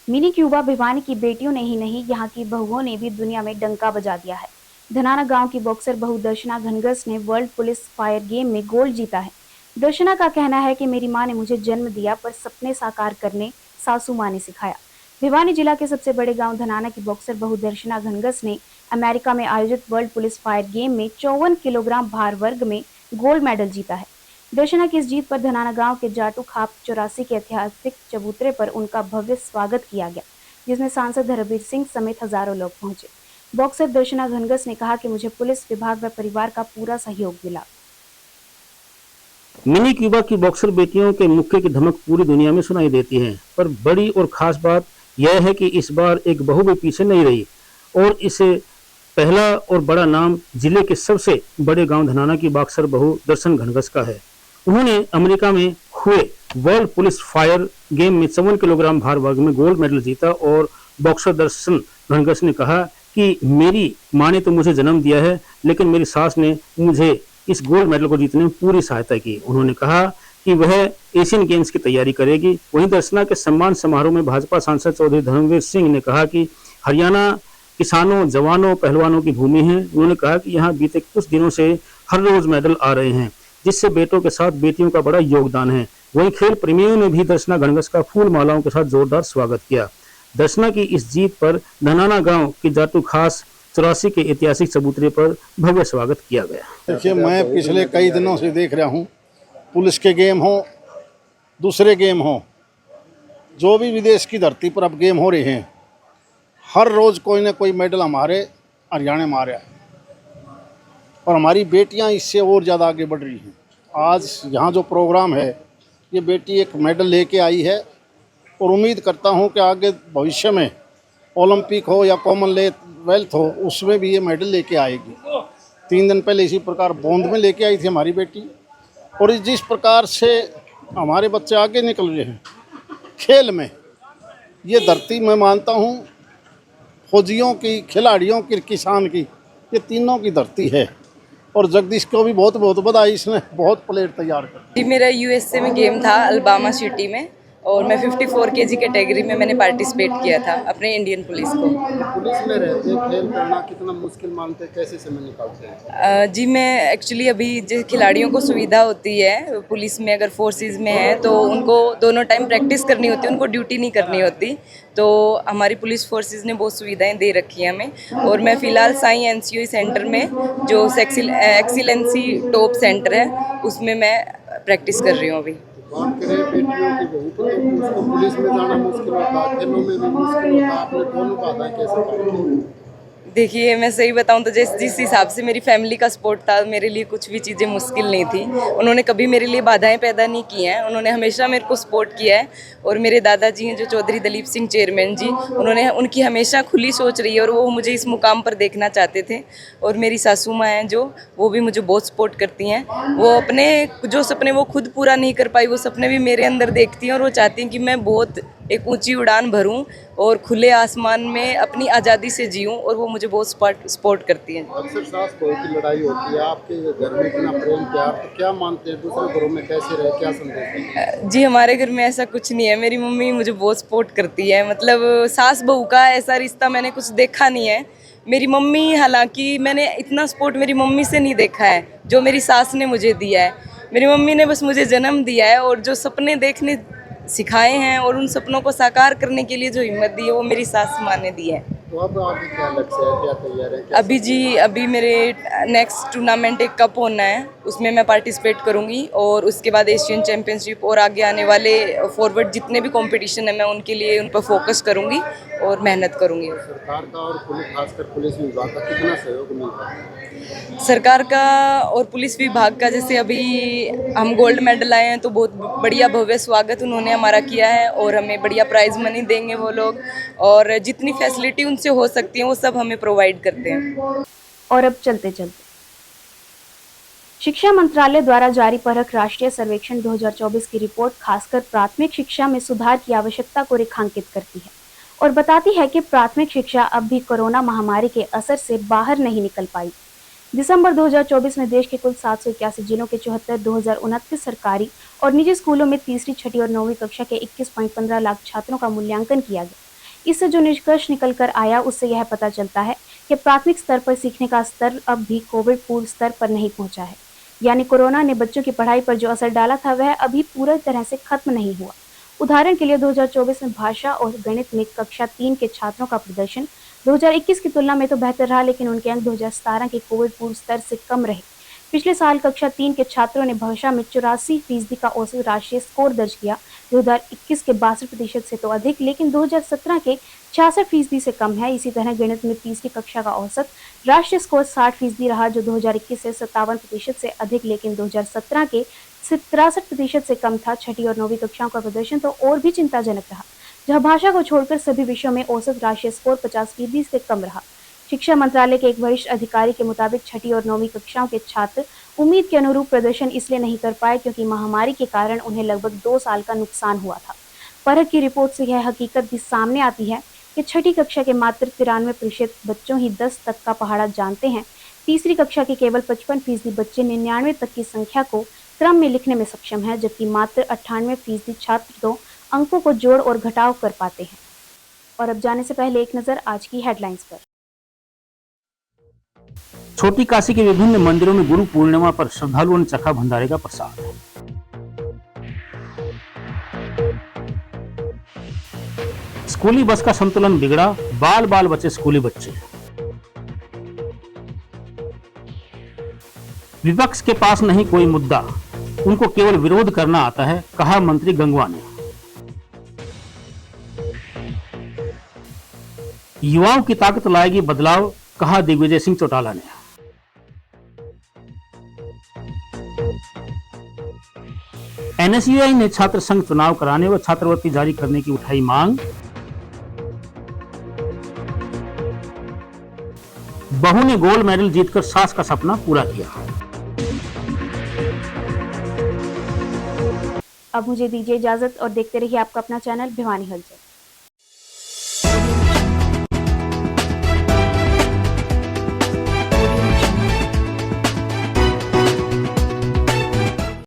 Mini Cuba Bhiwani की बेटियों ने ही नहीं, यहाँ की बहुओं ने भी दुनिया में डंका बजा दिया है। धनाना गांव की बॉक्सर बहू दर्शना घनगस ने वर्ल्ड पुलिस फायर गेम में गोल्ड जीता है। दर्शना का कहना है कि मेरी माँ ने मुझे जन्म दिया, पर सपने साकार करने सासू माँ ने सिखाया। भिवानी जिला के सबसे बड़े गांव धनाना की बॉक्सर बहू दर्शना घनगस ने अमेरिका में आयोजित वर्ल्ड पुलिस फायर गेम में 54 किलोग्राम भार वर्ग में गोल्ड मेडल जीता है। दर्शना की इस जीत पर धनाना गांव के जाटू खाप 84 के ऐतिहासिक चबूतरे पर उनका भव्य स्वागत किया गया, जिसमें सांसद धर्मवीर सिंह समेत हजारों लोग पहुंचे। बॉक्सर दर्शना घनगस ने कहा कि मुझे पुलिस विभाग व परिवार का पूरा सहयोग मिला। मिनी क्यूबा की बॉक्सर बेटियों के मुक्के की धमक पूरी दुनिया में सुनाई देती है, पर बड़ी और खास बात यह है कि इस बार एक बहू भी पीछे नहीं रही और इसे पहला और बड़ा नाम जिले के सबसे बड़े गांव धनाना की बॉक्सर बहू दर्शन घनगस का है। उन्होंने अमेरिका में हुए वर्ल्ड पुलिस फायर गेम में 54 किलोग्राम भार वर्ग में गोल्ड मेडल जीता और बॉक्सर दर्शन घनगस ने कहा कि मेरी माँ ने तो मुझे जन्म दिया है, लेकिन मेरी सास ने मुझे इस गोल्ड मेडल को जीतने में पूरी सहायता की। उन्होंने कहा कि वह एशियन गेम्स की तैयारी करेगी। वहीं दर्शना के सम्मान समारोह में भाजपा सांसद चौधरी धर्मवीर सिंह ने कहा कि हरियाणा किसानों, जवानों, पहलवानों की भूमि है। उन्होंने कहा कि यहाँ बीते कुछ दिनों से हर रोज मेडल आ रहे हैं, जिससे बेटों के साथ बेटियों का बड़ा योगदान है। वहीं खेल प्रेमियों ने भी दर्शना घनगस का फूल मालाओं के साथ जोरदार स्वागत किया। दर्शना की इस जीत पर धनाना गांव की जाटू खास 84 के ऐतिहासिक चबूतरे पर भव्य स्वागत किया गया। देखिए, मैं पिछले कई दिनों से देख रहा हूँ, पुलिस के गेम हो, दूसरे गेम हो, जो भी विदेश की धरती पर अब गेम हो रहे हैं, हर रोज़ कोई ना कोई मेडल हमारे हरियाणा में आ रहा है और हमारी बेटियां इससे और ज़्यादा आगे बढ़ रही हैं। आज यहाँ जो प्रोग्राम है, ये बेटी एक मेडल लेके आई है और उम्मीद करता हूँ कि आगे भविष्य में ओलंपिक हो या कॉमनवेल्थ हो, उसमें भी ये मेडल लेके आएगी। 3 दिन पहले इसी प्रकार बोंद में लेके आई थी हमारी बेटी। और जिस प्रकार से हमारे बच्चे आगे निकल रहे हैं खेल में, ये धरती मैं मानता हूँ फौजियों की, खिलाड़ियों की, किसान की, ये तीनों की धरती है। और जगदीश को भी बहुत बहुत बधाई, इसने बहुत प्लेयर तैयार कर। मेरा यूएसए में गेम था अल्बामा सिटी में, और मैं 54 केजी कैटेगरी में मैंने पार्टिसिपेट किया था अपने इंडियन पुलिस को। पुलिस में रहते खेल करना कितना मुश्किल मानते हैं, कैसे समय निकालते हैं? जी, मैं एक्चुअली अभी जो खिलाड़ियों को सुविधा होती है पुलिस में, अगर फोर्सेस में है तो उनको दोनों टाइम प्रैक्टिस करनी होती है, उनको ड्यूटी नहीं करनी होती। तो हमारी पुलिस फोर्सेस ने बहुत सुविधाएं दे रखी हैं हमें। और मैं फ़िलहाल साई एनसीओ सेंटर में, जो एक्सीलेंसी टॉप सेंटर है, उसमें मैं प्रैक्टिस कर रही हूँ अभी। बात करें बेटियों की, बहू को तो उसको पुलिस में जाना मुश्किल होता है, खेलों में भी मुश्किल होता है, आपने दोनों बाधाएं कैसे पाई? देखिए, मैं सही बताऊं तो जिस हिसाब से मेरी फैमिली का सपोर्ट था, मेरे लिए कुछ भी चीज़ें मुश्किल नहीं थी। उन्होंने कभी मेरे लिए बाधाएं पैदा नहीं की हैं, उन्होंने हमेशा मेरे को सपोर्ट किया है। और मेरे दादाजी हैं जो चौधरी दलीप सिंह चेयरमैन जी, उनकी हमेशा खुली सोच रही है और वो मुझे इस मुकाम पर देखना चाहते थे। और मेरी सासू माँ हैं जो, वो भी मुझे बहुत सपोर्ट करती हैं। वो अपने जो सपने वो खुद पूरा नहीं कर पाई, वो सपने भी मेरे अंदर देखती हैं और वो चाहती हैं कि मैं बहुत एक ऊंची उड़ान भरूं और खुले आसमान में अपनी आज़ादी से जीऊं, और वो मुझे बहुत सपोर्ट करती हैं। अक्सर सास बहू की लड़ाई होती है, आपके घर में इतना प्रेम प्यार, तो क्या मानते हैं दूसरे घरों में कैसे रहे, क्या संदेश है? जी, हमारे घर में ऐसा कुछ नहीं है। मेरी मम्मी मुझे बहुत सपोर्ट करती है, मतलब सास बहू का ऐसा रिश्ता मैंने कुछ देखा नहीं है। मेरी मम्मी, हालांकि मैंने इतना सपोर्ट मेरी मम्मी से नहीं देखा है जो मेरी सास ने मुझे दिया है। मेरी मम्मी ने बस मुझे जन्म दिया है और जो सपने देखने सिखाए हैं और उन सपनों को साकार करने के लिए जो हिम्मत दी है, वो मेरी सास माँ ने दी है। तो अब आगे क्या लक्ष्य है, क्या तैयार है? अभी मेरे नेक्स्ट टूर्नामेंट एक कप होना है, उसमें मैं पार्टिसिपेट करूंगी। और उसके बाद एशियन चैम्पियनशिप और आगे आने वाले फॉरवर्ड जितने भी कंपटीशन है, मैं उनके लिए उन पर फोकस करूंगी और मेहनत करूंगी। सरकार का और खासकर पुलिस विभाग का कितना सहयोग मिलता है? सरकार का और पुलिस विभाग का, जैसे अभी हम गोल्ड मेडल आए हैं तो बहुत बढ़िया भव्य स्वागत उन्होंने हमारा किया है और हमें बढ़िया प्राइज़ मनी देंगे वो लोग, और जितनी फैसिलिटी उनसे हो सकती है वो सब हमें प्रोवाइड करते हैं। और अब चलते चलते शिक्षा मंत्रालय द्वारा जारी परख राष्ट्रीय सर्वेक्षण 2024 की रिपोर्ट खासकर प्राथमिक शिक्षा में सुधार की आवश्यकता को रेखांकित करती है और बताती है कि प्राथमिक शिक्षा अब भी कोरोना महामारी के असर से बाहर नहीं निकल पाई। दिसंबर 2024 में देश के कुल 781 जिलों के 74,229 सरकारी और निजी स्कूलों में तीसरी, छठी और 9वीं कक्षा के 21.15 लाख छात्रों का मूल्यांकन किया गया। इससे जो निष्कर्ष निकल कर आया उससे यह पता चलता है कि प्राथमिक स्तर पर सीखने का स्तर अब भी कोविड पूर्व स्तर पर नहीं पहुंचा है, यानी कोरोना ने बच्चों की पढ़ाई पर जो असर डाला था वह अभी पूरी तरह से खत्म नहीं हुआ। उदाहरण के लिए 2024 में भाषा और गणित में कक्षा 3 के छात्रों का प्रदर्शन 2021 की तुलना में तो बेहतर रहा, लेकिन उनके अंक 2017 के कोविड पूर्व स्तर से कम रहे। पिछले साल कक्षा 3 के छात्रों ने भाषा में 84% का औसत राष्ट्रीय स्कोर दर्ज किया, 2021 के 62% से तो अधिक, लेकिन 2017 के 66% से कम है। इसी तरह गणित में तीसरी कक्षा का औसत राष्ट्रीय स्कोर 60% रहा, जो 2021 से 57% से अधिक, लेकिन 2017 के 63% से कम था। छठी और 9वीं कक्षाओं का प्रदर्शन तो और भी चिंताजनक रहा, जहां भाषा को छोड़कर सभी विषयों में औसत राष्ट्रीय स्कोर 50% से कम रहा। शिक्षा मंत्रालय के एक वरिष्ठ अधिकारी के मुताबिक छठी और 9वीं कक्षाओं के छात्र उम्मीद के अनुरूप प्रदर्शन इसलिए नहीं कर पाए क्योंकि महामारी के कारण उन्हें लगभग 2 साल का नुकसान हुआ था। परख की रिपोर्ट से यह हकीकत भी सामने आती है कि छठी कक्षा के मात्र 93% बच्चों ही 10 तक का पहाड़ा जानते हैं। तीसरी कक्षा के केवल 55% बच्चे 99 तक की संख्या को क्रम में लिखने में सक्षम है, जबकि मात्र 98% छात्र तो अंकों को जोड़ और घटाव कर पाते हैं। और अब जाने से पहले एक नजर आज की हेडलाइंस पर। छोटी काशी के विभिन्न मंदिरों में गुरु पूर्णिमा पर श्रद्धालुओं ने चखा भंडारे का प्रसाद। स्कूली बस का संतुलन बिगड़ा, बाल बाल बचे स्कूली बच्चे। विपक्ष के पास नहीं कोई मुद्दा, उनको केवल विरोध करना आता है, कहा मंत्री गंगवा ने। युवाओं की ताकत लाएगी बदलाव, कहा दिग्विजय सिंह चौटाला ने। एनएसयूआई ने छात्र संघ चुनाव कराने व छात्रवृत्ति जारी करने की उठाई मांग। बहू ने गोल्ड मेडल जीतकर सास का सपना पूरा किया। अब मुझे दीजिए इजाजत और देखते रहिए आपका अपना चैनल भिवानी हलचल।